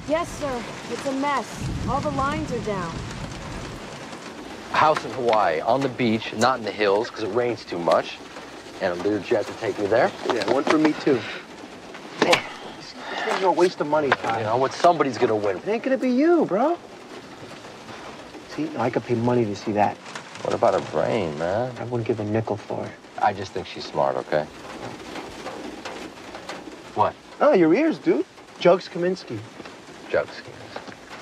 Yes, sir. It's a mess. All the lines are down. House in Hawaii, on the beach, not in the hills, because it rains too much. And a Learjet to take me there. Yeah, one for me, too. This thing's no waste of money, Ty. You know what? Somebody's gonna win. It ain't gonna be you, bro. See, I could pay money to see that. What about her brain, man? I wouldn't give a nickel for it. I just think she's smart, okay? What? Oh, your ears, dude. Jugs Kaminsky. Jugs.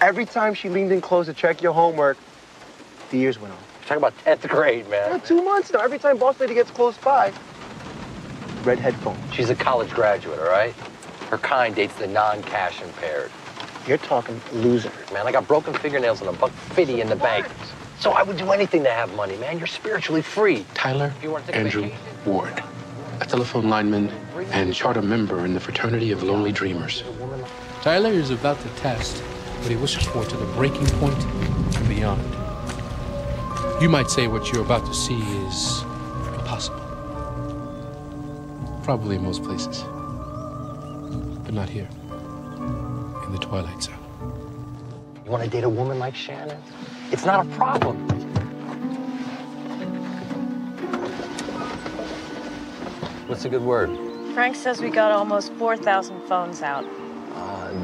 Every time she leaned in close to check your homework, the ears went off. You're talking about 10th grade, man. Yeah, 2 months now. Every time boss lady gets close by, red headphones. She's a college graduate, all right? Her kind dates the non-cash impaired. You're talking loser. Man, I got broken fingernails and $1.50 in the bank. So I would do anything to have money, man. You're spiritually free. Tyler Andrew Ward, a telephone lineman and charter member in the Fraternity of Lonely Dreamers. Tyler is about to test what he wishes for to the breaking point and beyond. You might say what you're about to see is impossible. Probably in most places. But not here. In the Twilight Zone. You want to date a woman like Shannon? It's not a problem. What's a good word? Frank says we got almost 4,000 phones out.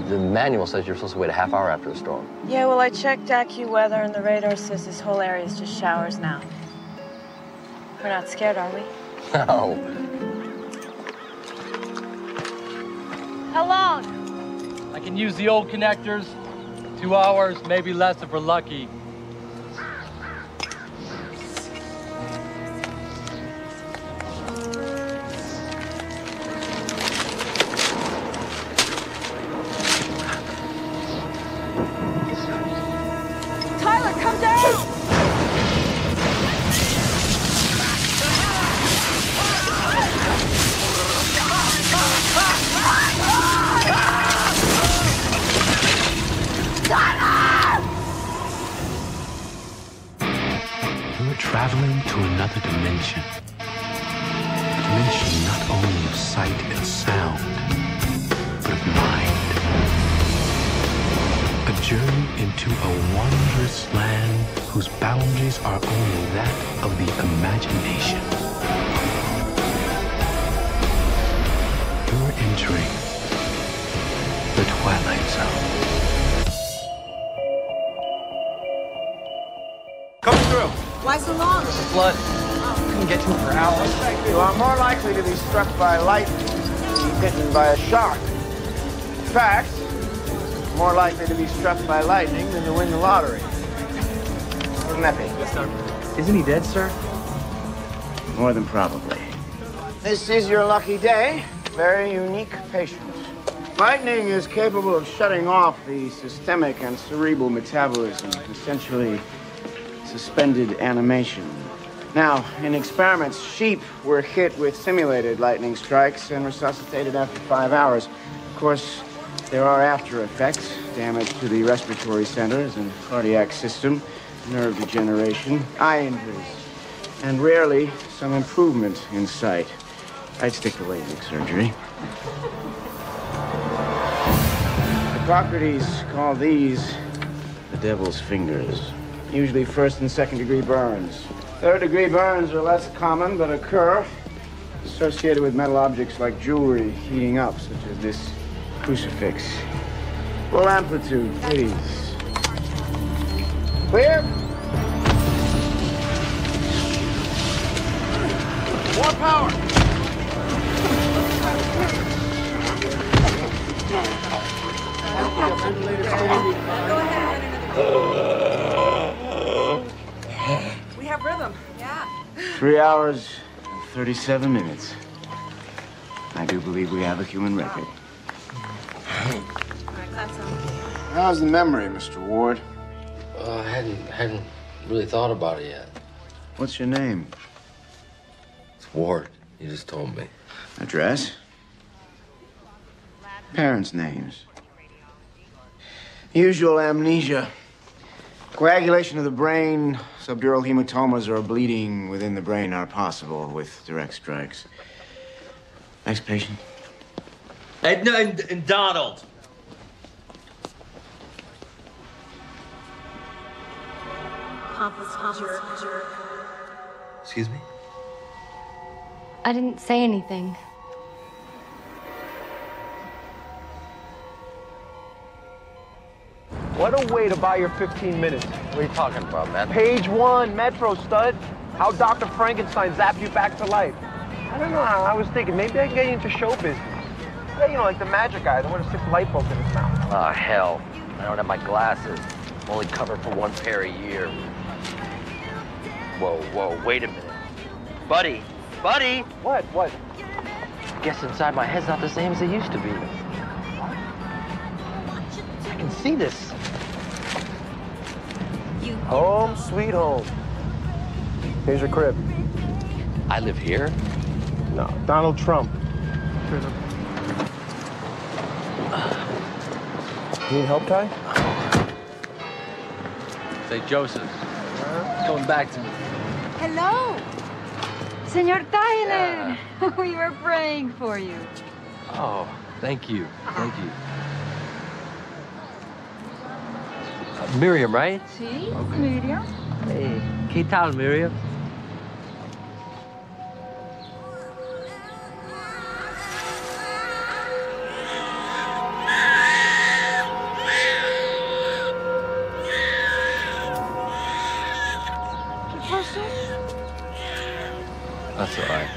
The manual says you're supposed to wait a half hour after a storm. Yeah, well, I checked AccuWeather, and the radar says this whole area is just showers now. We're not scared, are we? No. How long? I can use the old connectors. 2 hours, maybe less if we're lucky. Tyler, come down! You're traveling to another dimension. A dimension not only of sight and sound, but of mind. A journey into a wondrous land whose boundaries are only that of the imagination. You're entering the Twilight Zone. Come through. Why so long? Flood. Couldn't get to it for hours. You are more likely to be struck by lightning than to be bitten by a shark. In fact, more likely to be struck by lightning than to win the lottery. Wouldn't that be? Yes, sir. Isn't he dead, sir? More than probably. This is your lucky day. Very unique patient. Lightning is capable of shutting off the systemic and cerebral metabolism, essentially suspended animation. Now, in experiments, sheep were hit with simulated lightning strikes and resuscitated after 5 hours. Of course, there are after effects, damage to the respiratory centers and cardiac system, nerve degeneration, eye injuries, and rarely some improvement in sight. I'd stick to LASIK surgery. Hippocrates called these the devil's fingers. Usually first and second degree burns. Third degree burns are less common, but occur associated with metal objects like jewelry heating up, such as this crucifix. Full amplitude, please. Clear? More power. We have rhythm. Yeah. 3 hours and 37 minutes. I do believe we have a human record. How's the memory, Mr. Ward? I hadn't really thought about it yet. What's your name? It's Ward. You just told me. Address? Parents' names. Usual amnesia. Coagulation of the brain, subdural hematomas or bleeding within the brain are possible with direct strikes. Next patient. And Donald. Excuse me? I didn't say anything. What a way to buy your 15 minutes. What are you talking about, man? Page 1, Metro stud. How Dr. Frankenstein zapped you back to life. I don't know, I was thinking maybe I can get you into show business. Yeah, you know, like the magic guy, the one with 6 light bulbs in his mouth. Oh, hell. I don't have my glasses. I'm only covered for 1 pair a year. Whoa, wait a minute. Buddy! What? Guess inside my head's not the same as it used to be. I can see this. Home sweet home. Here's your crib. I live here? No, Donald Trump. Need help, Ty? Say Joseph. It's coming back to me. Hello, Senor Tyler. We were praying for you. Oh, thank you. Thank you. Miriam, right? Sí, Miriam. Hey, ¿qué tal, Miriam? That's all right.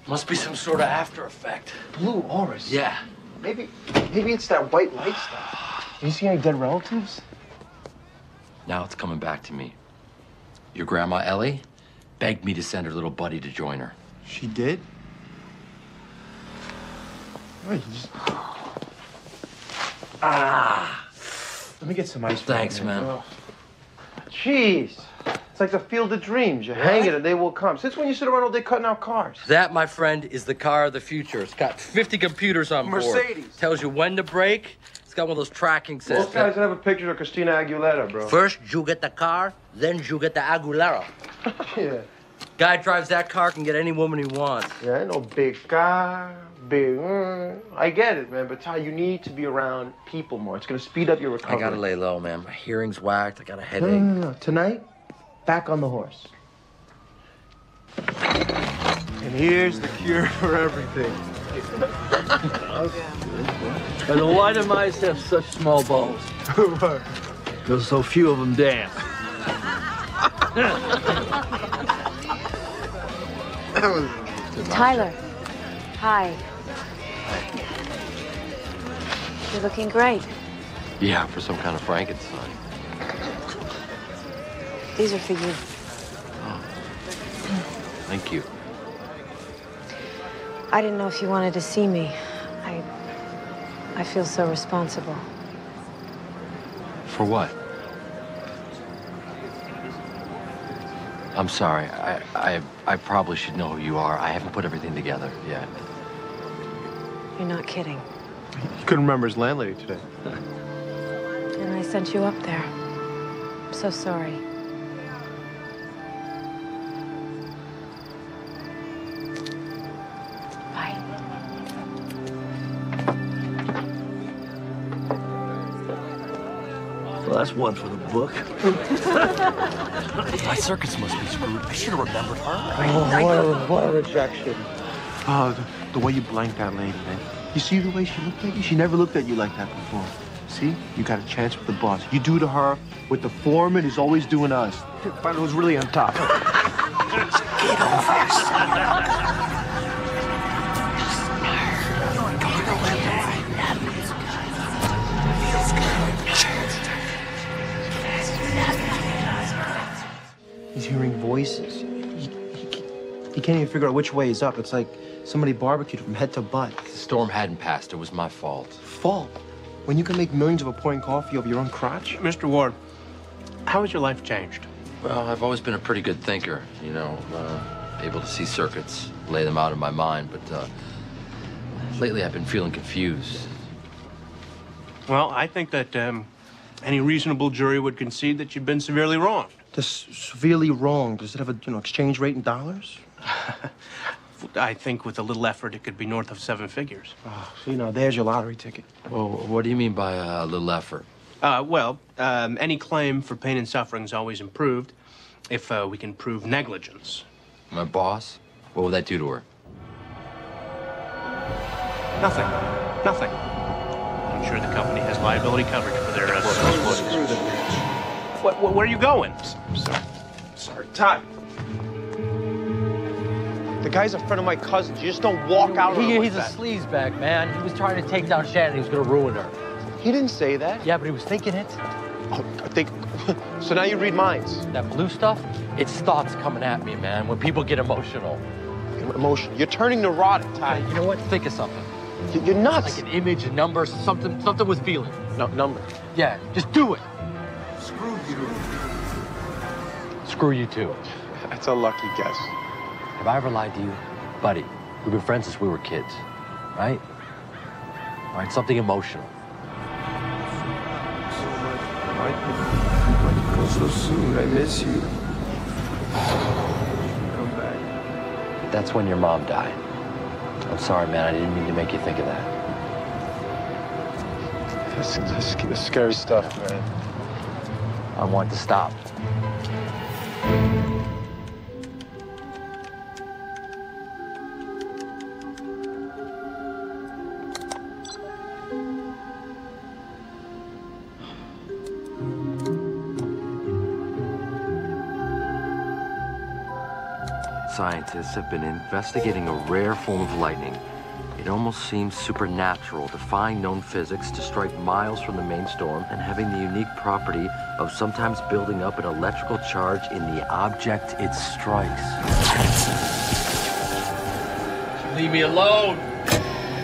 Must be some sort of after effect. Blue auras. Yeah. Maybe it's that white light stuff. You see any dead relatives? Now it's coming back to me. Your grandma, Ellie, begged me to send her little buddy to join her. She did? Wait, Let me get some ice. Thanks, man. Oh. Jeez. It's like the field of dreams. You hang it and they will come. Since when you sit around all day cutting out cars? That, my friend, is the car of the future. It's got 50 computers on board. Mercedes. Tells you when to brake. It's got one of those tracking systems. Most guys have a picture of Christina Aguilera, bro. First, you get the car, then you get the Aguilera. Yeah. Guy drives that car can get any woman he wants. Yeah, no big car, big... I get it, man, but Ty, you need to be around people more. It's gonna speed up your recovery. I gotta lay low, man. My hearing's whacked. I got a headache. No. Tonight, back on the horse. And here's the cure for everything. And why do mice have such small balls? What? Because so few of them dance. Tyler. Hi. You're looking great. Yeah, for some kind of Frankenstein. These are for you. Thank you. I didn't know if you wanted to see me. I feel so responsible. For what? I'm sorry. I probably should know who you are. I haven't put everything together yet. You're not kidding. He couldn't remember his landlady today. And I sent you up there. I'm so sorry. Bye. Well, that's one for the book. My circuits must be screwed. I should have remembered her. Oh, what a rejection. Oh, the way you blanked that lady, man. You see the way she looked at you? She never looked at you like that before. See? You got a chance with the boss. You do to her what the foreman is always doing to us. Find out who's really on top. Get over yourself. He's hearing voices. He can't even figure out which way is up. It's like somebody barbecued from head to butt. The storm hadn't passed. It was my fault. Fault? When you can make millions of a pouring coffee over your own crotch? Mr. Ward, how has your life changed? Well, I've always been a pretty good thinker, you know, able to see circuits, lay them out in my mind, but lately I've been feeling confused. Well, I think that any reasonable jury would concede that you've been severely wronged. Severely wrong. Does it have a exchange rate in dollars? I think with a little effort, it could be north of 7 figures. Oh, so, there's your lottery ticket. Well, what do you mean by a little effort? Any claim for pain and suffering is always improved if we can prove negligence. My boss? What would that do to her? Nothing. Nothing. I'm sure the company has liability coverage for their Screw the bitch. Where are you going? Sorry, Todd. The guy's a friend of my cousin's. You just don't walk out on him like He's that. a sleazebag, man. He was trying to take down Shannon. He was going to ruin her. He didn't say that. Yeah, but he was thinking it. Oh, I think. So now you read minds. That blue stuff, it's thoughts coming at me, man, when people get emotional. Emotion. You're turning neurotic, Todd. You know what? Think of something. You're nuts. Like an image, a number, something with feeling. No, number. Yeah, just do it. Screw you. Screw you too. That's a lucky guess. Have I ever lied to you? Buddy, we've been friends since we were kids, right? All right, something emotional. Why'd you go so soon? I miss you. Come back. That's when your mom died. I'm sorry, man. I didn't mean to make you think of that. That's scary stuff, man. I want to stop. Scientists have been investigating a rare form of lightning. It almost seems supernatural, defying known physics to strike miles from the main storm and having the unique property of sometimes building up an electrical charge in the object it strikes. Leave me alone!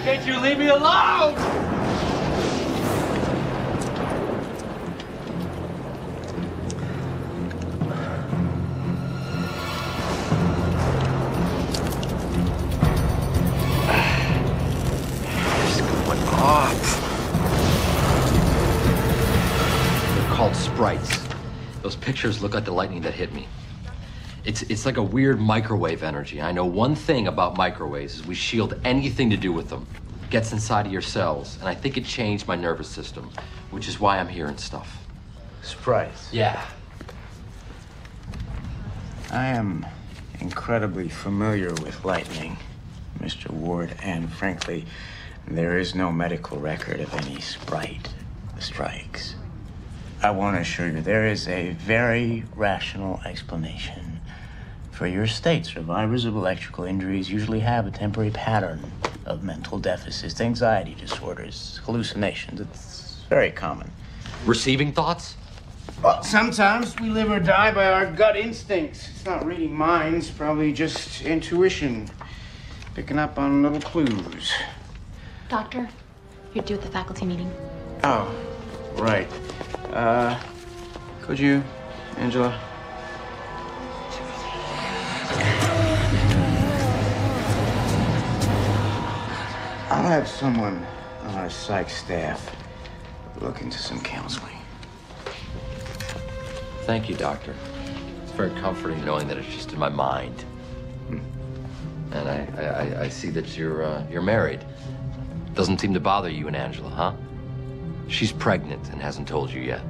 Can't you leave me alone? Sprites. Those pictures look like the lightning that hit me. It's like a weird microwave energy. I know one thing about microwaves is we shield anything to do with them. It gets inside of your cells, and I think it changed my nervous system, which is why I'm hearing stuff. Sprites. Yeah. I am incredibly familiar with lightning, Mr. Ward, and frankly, there is no medical record of any sprite strikes. I want to assure you, there is a very rational explanation for your state. Survivors of electrical injuries usually have a temporary pattern of mental deficits, anxiety disorders, hallucinations. It's very common. Receiving thoughts? Well, sometimes we live or die by our gut instincts. It's not reading minds, probably just intuition, picking up on little clues. Doctor, you're due at the faculty meeting. Oh, right. Could you, Angela? I'll have someone on our psych staff look into some counseling. Thank you, doctor. It's very comforting knowing that it's just in my mind. And I see that you're married. Doesn't seem to bother you and Angela, huh? She's pregnant and hasn't told you yet.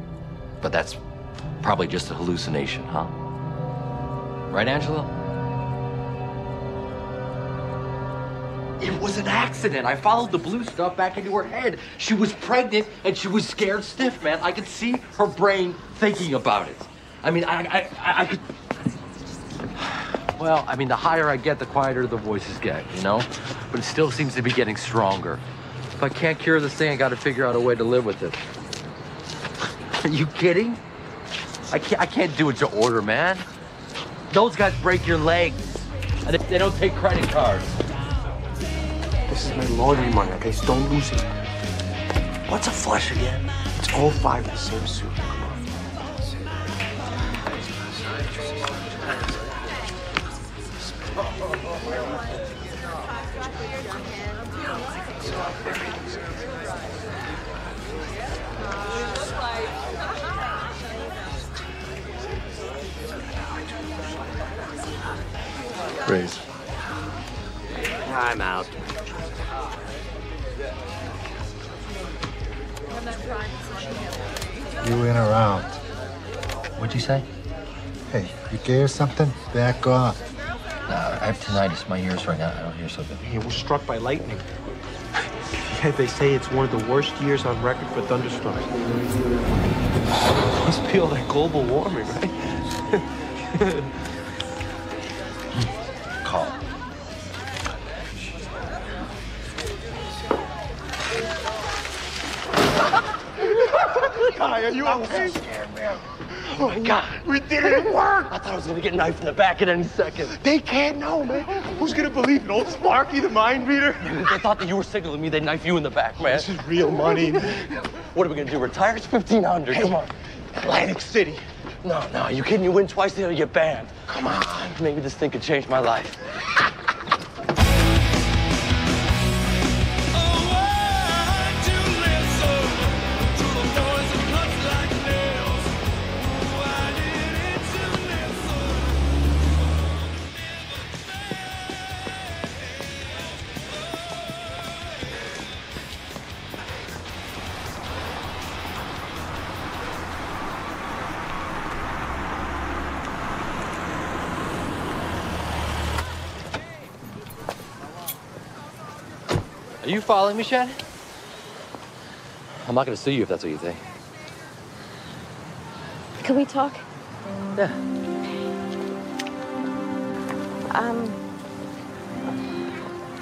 But that's probably just a hallucination, huh? Right, Angela? It was an accident. I followed the blue stuff back into her head. She was pregnant and she was scared stiff, man. I could see her brain thinking about it. I mean, I could... Well, I mean, the higher I get, the quieter the voices get, you know? But it still seems to be getting stronger. If I can't cure this thing, I gotta figure out a way to live with it. Are you kidding? I can't do it to order, man. Those guys break your legs, and if they don't take credit cards. This is my laundry money, okay? So don't lose it. What's a flush again? It's all 5 in the same suit. Come on. Raise. I'm out. You in or out? What'd you say? Hey, you gay or something? Back off. I have tinnitus. My ears right now. I don't hear so good. It was struck by lightning. Yeah, they say it's one of the worst years on record for thunderstorms. Must be all that global warming, right? Call. Kai, are you okay? I'm so scared, man. Oh my God, we did it! It worked! I thought I was gonna get knifed in the back at any second. They can't know, man. Who's gonna believe it? Old Sparky, the mind reader? They thought that you were signaling me, they'd knife you in the back, man. This is real money. What are we gonna do? Retire? It's 1,500. Hey, Come on. Atlantic City. No, you kidding? You win twice, then you get banned. Come on. Maybe this thing could change my life. Are you following me, Shannon? I'm not gonna sue you if that's what you think. Can we talk? Yeah.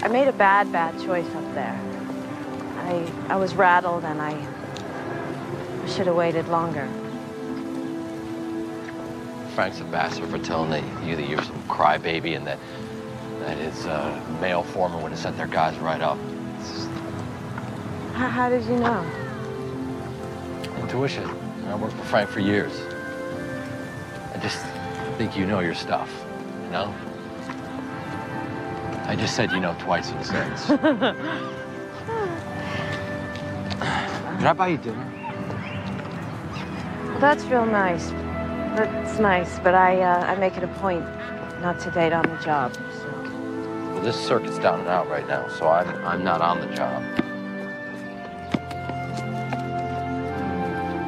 I made a bad choice up there. I was rattled and I should have waited longer. Frank's a bastard for telling you that you're some crybaby and that his male foreman would have sent their guys right up. How did you know? Intuition. I worked for Frank for years. I just think you know your stuff, you know? I just said you know twice in a sentence. Can I buy you dinner? Well, that's real nice. That's nice, but I make it a point not to date on the job, so. Well, this circuit's down and out right now, so I'm not on the job.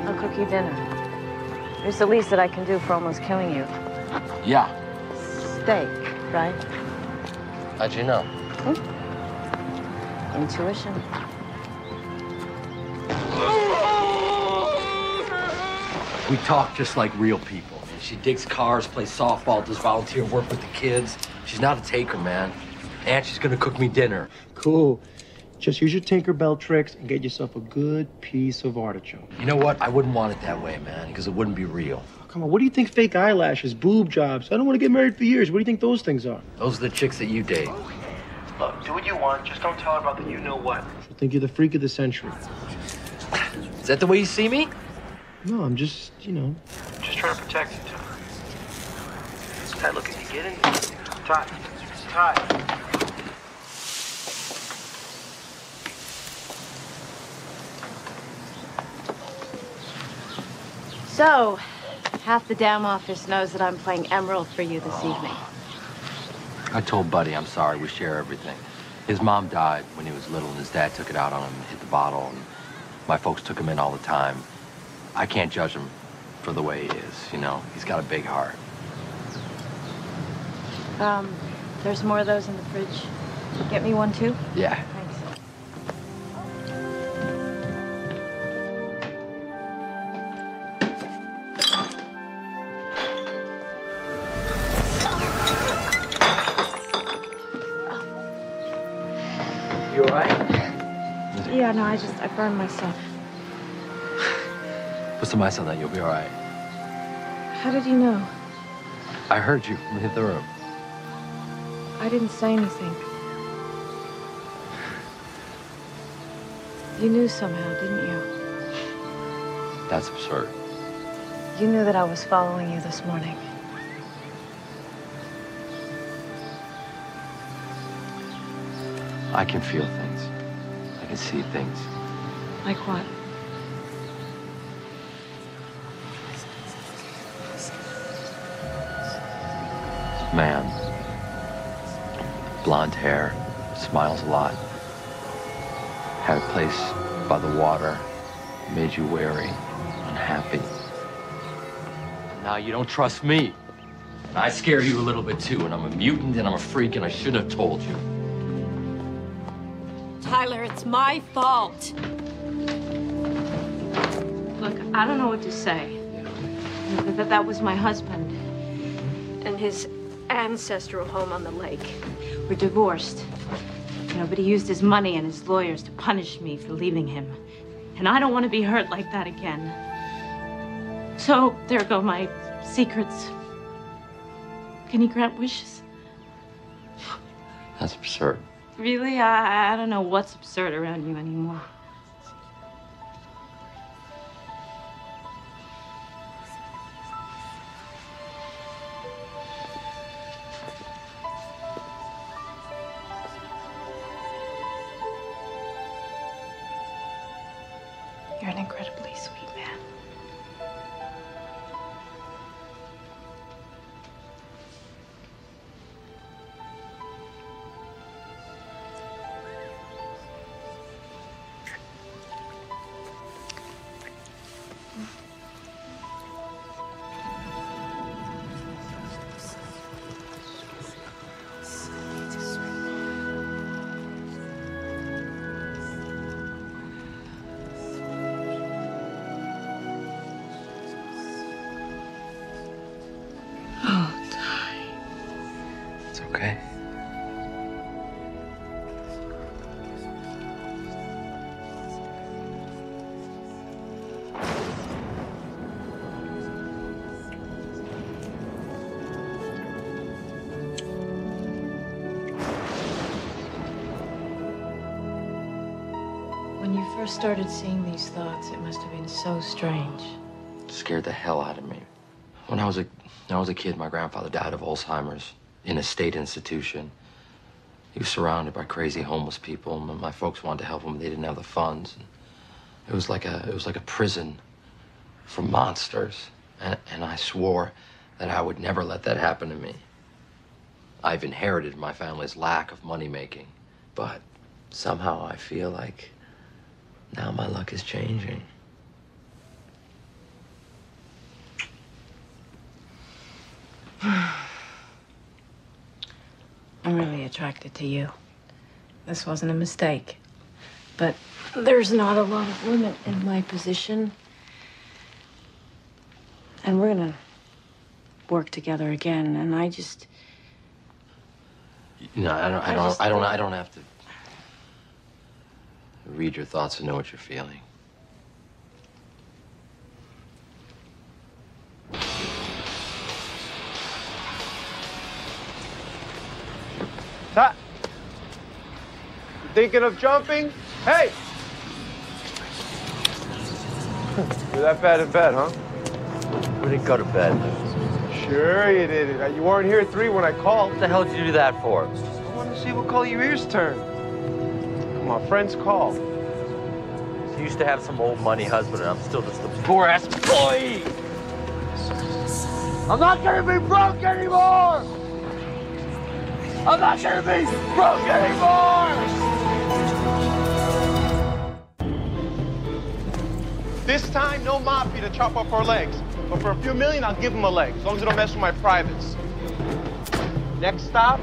I'll cook you dinner. It's the least that I can do for almost killing you. Yeah. Steak, right? How'd you know? Intuition. We talk just like real people. She digs cars, plays softball, does volunteer work with the kids. She's not a taker, man. And she's gonna cook me dinner. Cool. Just use your Tinkerbell tricks and get yourself a good piece of artichoke. You know what? I wouldn't want it that way, man, because it wouldn't be real. Come on, what do you think fake eyelashes, boob jobs? I don't want to get married for years. What do you think those things are? Those are the chicks that you date. Look, do what you want. Just don't tell her about the you-know-what. She'll think you're the freak of the century. Is that the way you see me? No, I'm just, just trying to protect you, Ty. Ty, look, if you get in... Ty. So, half the damn office knows that I'm playing Emerald for you this evening. I told Buddy I'm sorry. We share everything. His mom died when he was little, and his dad took it out on him and hit the bottle, and my folks took him in all the time. I can't judge him for the way he is, He's got a big heart. There's more of those in the fridge. Get me one, too? Yeah. Thanks. You all right? Yeah, no, I burned myself. Put some ice on that, you'll be all right. How did you know? I heard you when you hit the room. I didn't say anything. You knew somehow, didn't you? That's absurd. You knew that I was following you this morning. I can feel things. I can see things. Like what? Man. Blonde hair, smiles a lot. Had a place by the water, made you wary, happy. Now you don't trust me. And I scare you a little bit too, and I'm a mutant and I'm a freak and I should have told you. Tyler, it's my fault. Look, I don't know what to say. That was my husband and his ancestral home on the lake. We're divorced. But he used his money and his lawyers to punish me for leaving him. And I don't want to be hurt like that again. So there go my secrets. Can you grant wishes? That's absurd. Really? I don't know what's absurd around you anymore. You're an incredibly sweet man. It's okay. When you first started seeing these thoughts, it must have been so strange. It scared the hell out of me. When I was a kid, my grandfather died of Alzheimer's in a state institution. He was surrounded by crazy homeless people, and my folks wanted to help him, but they didn't have the funds. And it was like a prison for monsters, and I swore that I would never let that happen to me. I've inherited my family's lack of money making, but somehow I feel like now my luck is changing. I'm really attracted to you. This wasn't a mistake. But there's not a lot of women in my position. And we're gonna work together again, and I just... No, I don't have to read your thoughts to know what you're feeling. You thinking of jumping? Hey! You're that bad in bed, huh? We didn't go to bed. Sure you did. You weren't here at 3 when I called. What the hell did you do that for? I wanted to see what color your ears turn. Come on, friends call. You used to have some old money husband, and I'm still just a poor-ass employee. I'm not gonna be broke anymore! I'm not gonna be broke anymore! This time, no mafia to chop off our legs. But for a few million, I'll give them a leg, as long as they don't mess with my privates. Next stop,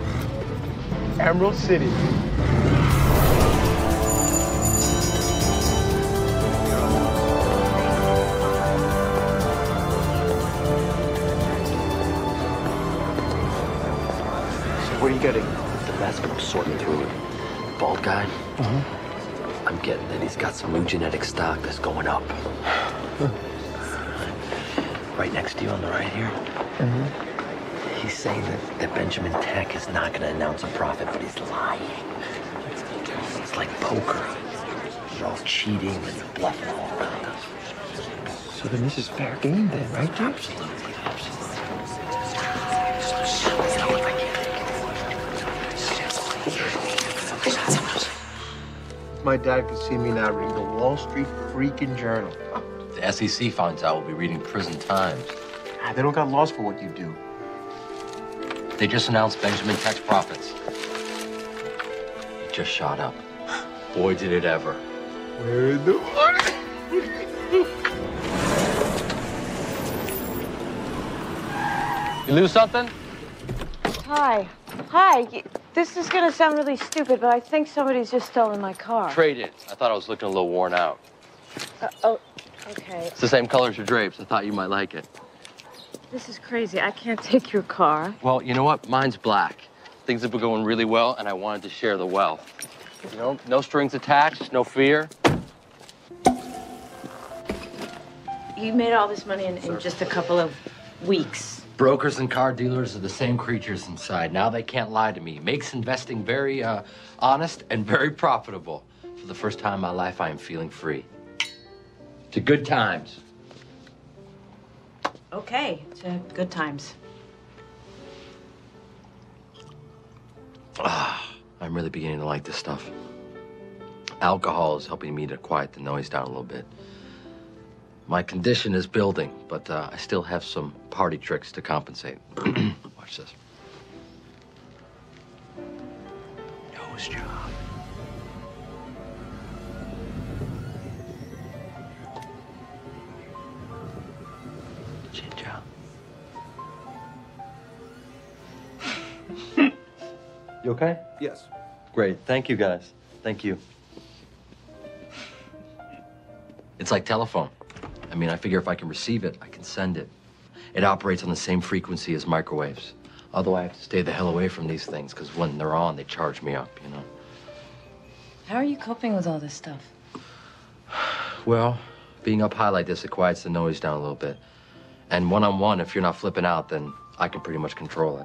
Emerald City. Where are you getting? That's what I'm sorting through it. Bald guy? I'm getting that he's got some new genetic stock that's going up. Right next to you on the right here. He's saying that Benjamin Tech is not going to announce a profit, but he's lying. It's like poker. They're all cheating and bluffing all around us. So then this is fair game then, right, Jim? Absolutely. My dad could see me now reading the Wall Street freaking Journal. The SEC finds out we'll be reading Prison Times. They don't got laws for what you do. They just announced Benjamin Tech's profits. It just shot up. Boy, did it ever. Where in the water? You lose something? Hi. Hi. This is gonna sound really stupid, but I think somebody's just stolen my car. Trade it. I thought I was looking a little worn out. Oh, okay. It's the same color as your drapes. I thought you might like it. This is crazy. I can't take your car. Well, you know what? Mine's black. Things have been going really well, and I wanted to share the wealth. You know, no strings attached, no fear. You made all this money in just a couple of weeks. Brokers and car dealers are the same creatures inside. Now they can't lie to me. Makes investing very honest and very profitable. For the first time in my life, I am feeling free. To good times. Okay, to good times. I'm really beginning to like this stuff. Alcohol is helping me to quiet the noise down a little bit. My condition is building, but I still have some party tricks to compensate. Watch this. Nose job. Chin job. You okay? Yes. Great. Thank you, guys. Thank you. It's like telephone. I mean, I figure if I can receive it, I can send it. It operates on the same frequency as microwaves. Although I have to stay the hell away from these things, because when they're on, they charge me up, you know? How are you coping with all this stuff? Well, being up high like this, it quiets the noise down a little bit. And one-on-one, if you're not flipping out, then I can pretty much control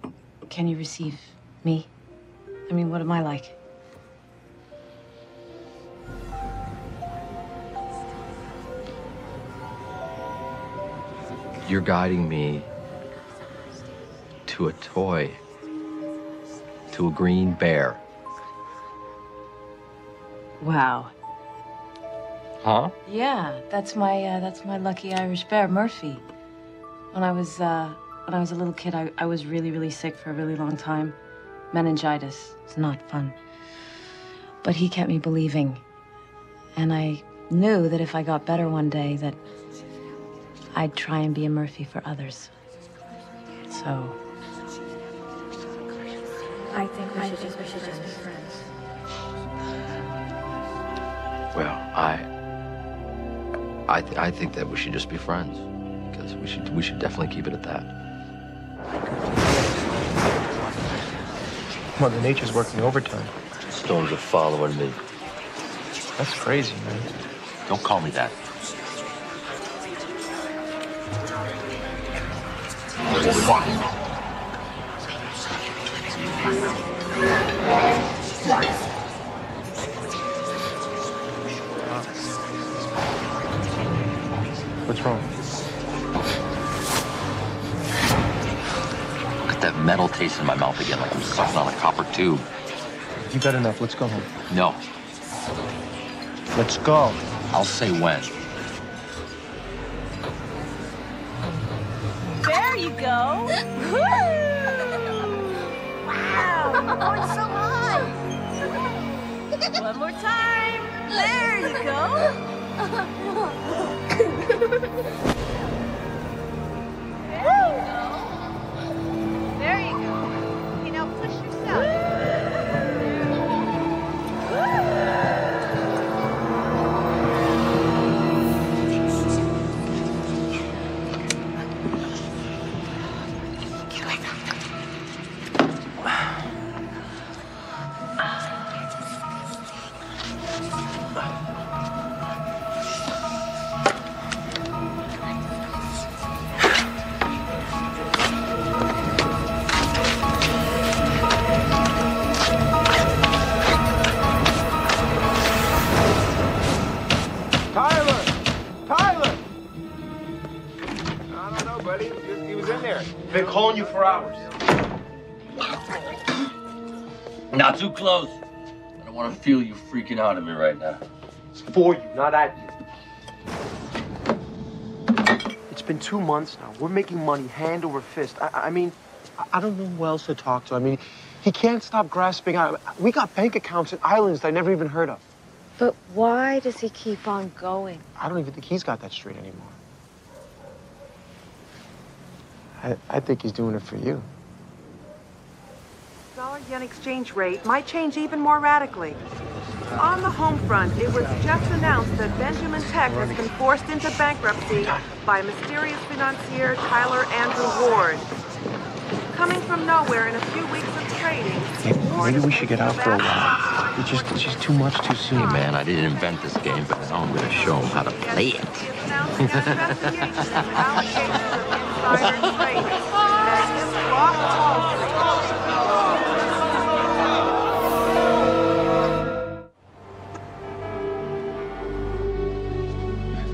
it. Can you receive me? I mean, what am I like? You're guiding me to a toy, to a green bear. Wow. Huh? Yeah, that's my lucky Irish bear, Murphy. When I was a little kid, I was really, really sick for a really long time. Meningitis. It's not fun. But he kept me believing. And I knew that if I got better one day, that I'd try and be a Murphy for others. So I think we should just be friends. Well, I think that we should just be friends, because we should definitely keep it at that. Mother Nature's working overtime. Storms are following me. That's crazy, man. Don't call me that. What's wrong? Look at that metal taste in my mouth again, like I'm sucking on a copper tube. You got enough. Let's go home. No. Let's go. I'll say when. There you go. Wow, you're going so high. One more time. There you go. There you go. Okay, now push yourself. Been calling you for hours. Not too close. I don't want to feel you freaking out at me right now. It's for you, not at you. It's been 2 months now. We're making money hand over fist. I mean, I don't know who else to talk to. I mean, he can't stop grasping out. We got bank accounts in islands that I never even heard of. But why does he keep on going? I don't even think he's got that straight anymore. I think he's doing it for you. Dollar-yen exchange rate might change even more radically. On the home front, it was just announced that Benjamin Tech has been forced into bankruptcy by mysterious financier Tyler Andrew Ward. Coming from nowhere in a few weeks of trading, Maybe we should get out for a while. It's just too much too soon. Hey, man, I didn't invent this game, but now I'm going to show him how to play it.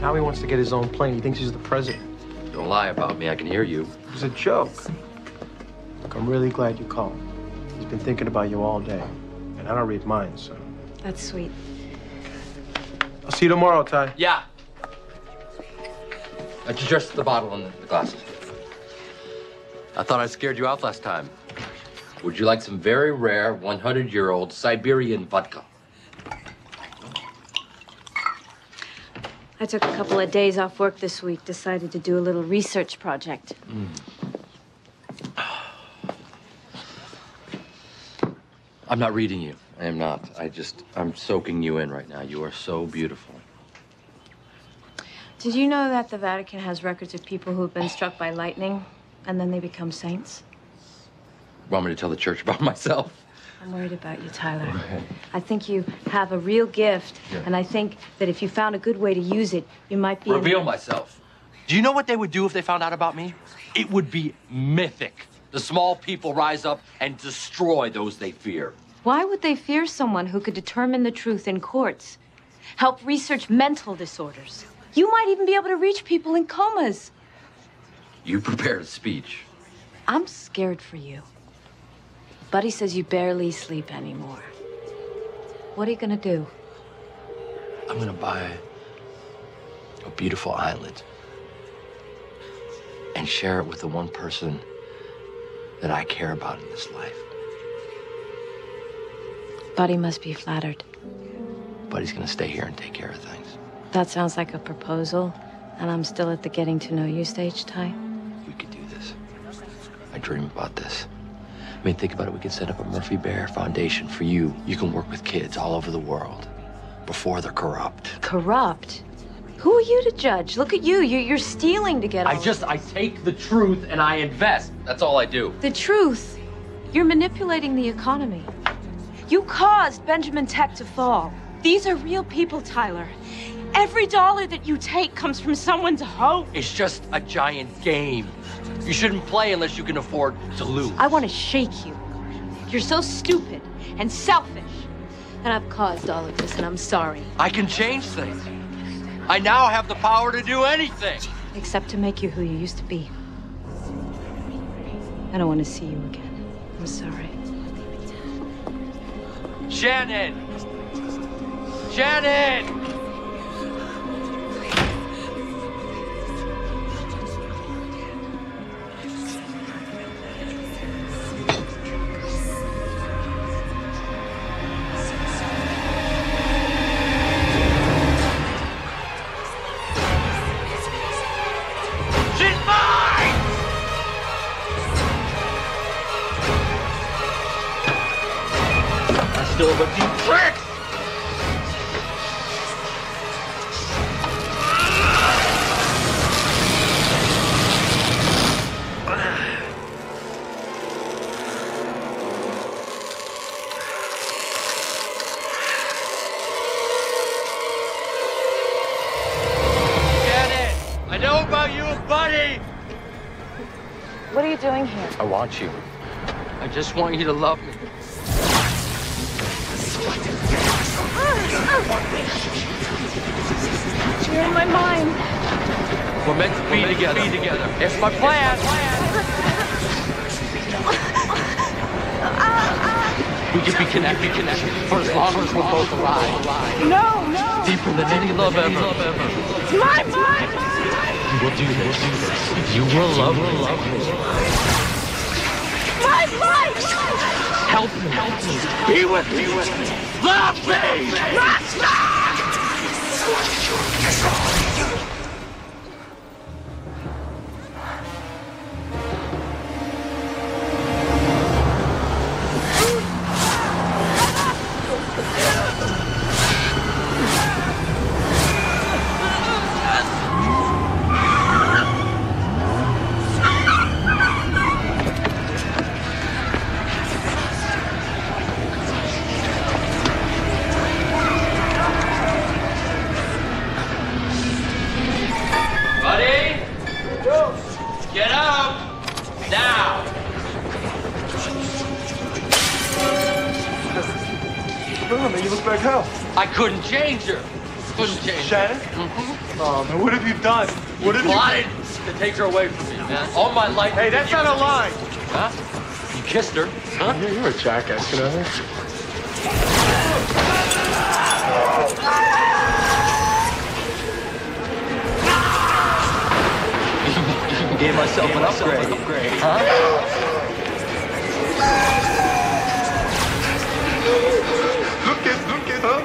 Now he wants to get his own plane. He thinks he's the president. Don't lie about me. I can hear you. It was a joke. Look, I'm really glad you called. He's been thinking about you all day. And I don't read minds, so... That's sweet. I'll see you tomorrow, Ty. Yeah. Just the bottle and the glasses. I thought I scared you out last time. Would you like some very rare 100-year-old Siberian vodka? I took a couple of days off work this week, decided to do a little research project. I'm not reading you. I am not. I'm soaking you in right now. You are so beautiful. Did you know that the Vatican has records of people who have been struck by lightning and then they become saints? Want me to tell the church about myself? I'm worried about you, Tyler. Right. I think you have a real gift, and I think that if you found a good way to use it, you might be... Reveal myself. Do you know what they would do if they found out about me? It would be mythic. The small people rise up and destroy those they fear. Why would they fear someone who could determine the truth in courts? Help research mental disorders. You might even be able to reach people in comas. You prepared a speech. I'm scared for you. Buddy says you barely sleep anymore. What are you gonna do? I'm gonna buy a beautiful island and share it with the one person that I care about in this life. Buddy must be flattered. Buddy's gonna stay here and take care of things. That sounds like a proposal, and I'm still at the getting to know you stage, Ty. We could do this. I dream about this. I mean, think about it. We could set up a Murphy Bear Foundation for you. You can work with kids all over the world before they're corrupt. Corrupt? Who are you to judge? Look at you. You're stealing to get all... I take the truth and I invest. That's all I do. The truth? You're manipulating the economy. You caused Benjamin Tech to fall. These are real people, Tyler. Every dollar that you take comes from someone's hope. It's just a giant game. You shouldn't play unless you can afford to lose. I want to shake you. You're so stupid and selfish. And I've caused all of this, and I'm sorry. I can change things. I now have the power to do anything. Except to make you who you used to be. I don't want to see you again. I'm sorry. Shannon! Shannon! Still have a few tricks! Janet, I know about you and Buddy! What are you doing here? I want you. I just want you to love me. You're in my mind. We're meant to be together. It's my plan. We can be connected for as long as we're both alive. No. Deeper than any love ever. My mind. We'll do this. You will love me. My life. Help me. Be with me. Love me. like hell. I couldn't change her. Couldn't change Shannon? her. Oh, man, what have you done? What have you Plotted to take her away from me, man. All my life. Hey, that's not a lie. Huh? You kissed her, huh? Yeah, you're a jackass, you know? Gave myself an upgrade. Huh? Look at, huh?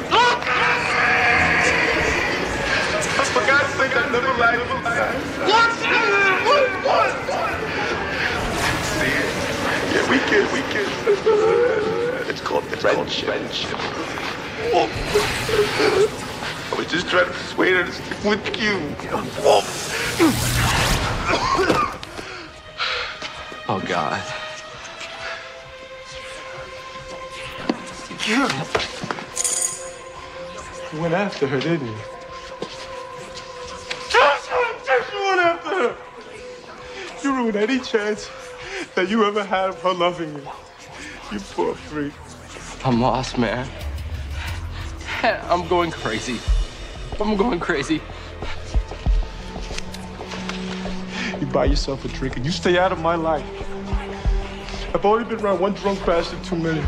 For God's sake, I never lied. What? See it? Yeah, we can. It's called friendship. Oh. I was just trying to persuade her to stick with you. Oh, God. You went after her, didn't you? You went after her. You ruined any chance that you ever had of her loving you. You poor freak. I'm lost, man. I'm going crazy. You buy yourself a drink and you stay out of my life. I've already been around one drunk bastard too many.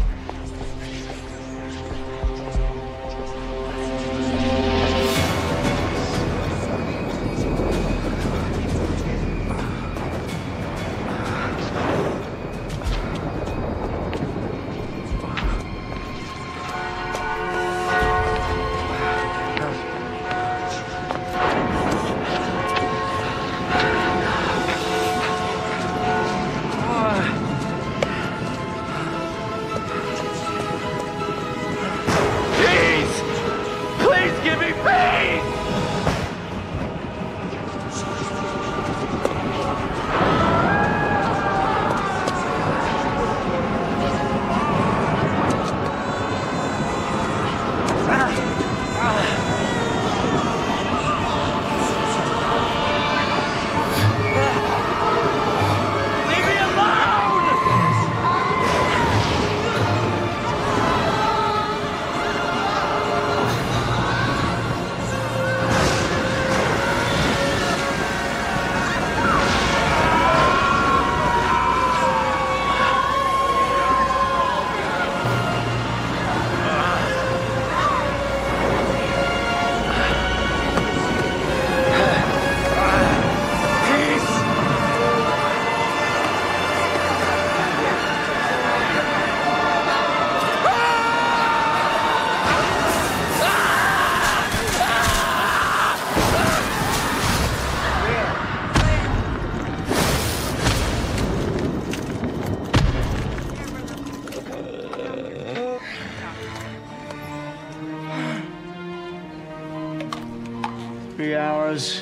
Hours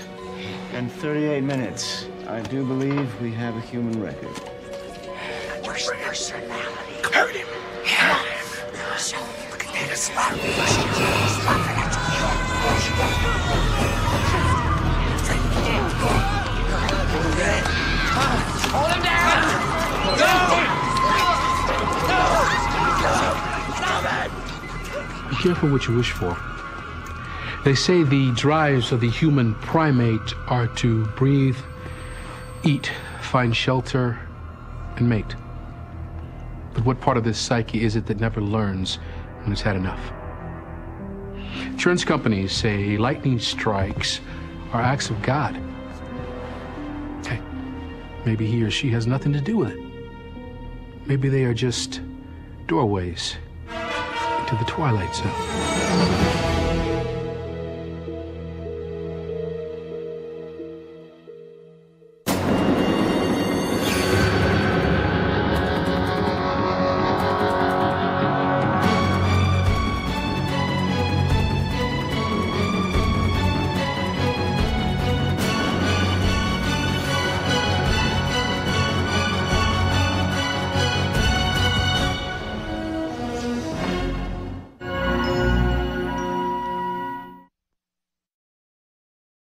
and 38 minutes. I do believe we have a human record. Your personality. Hurt him. Hurt him. Look at that. It's laughing at you. Hold him down! Be careful what you wish for. They say the drives of the human primate are to breathe, eat, find shelter, and mate. But what part of this psyche is it that never learns when it's had enough? Insurance companies say lightning strikes are acts of God. Hey, maybe he or she has nothing to do with it. Maybe they are just doorways into the twilight zone.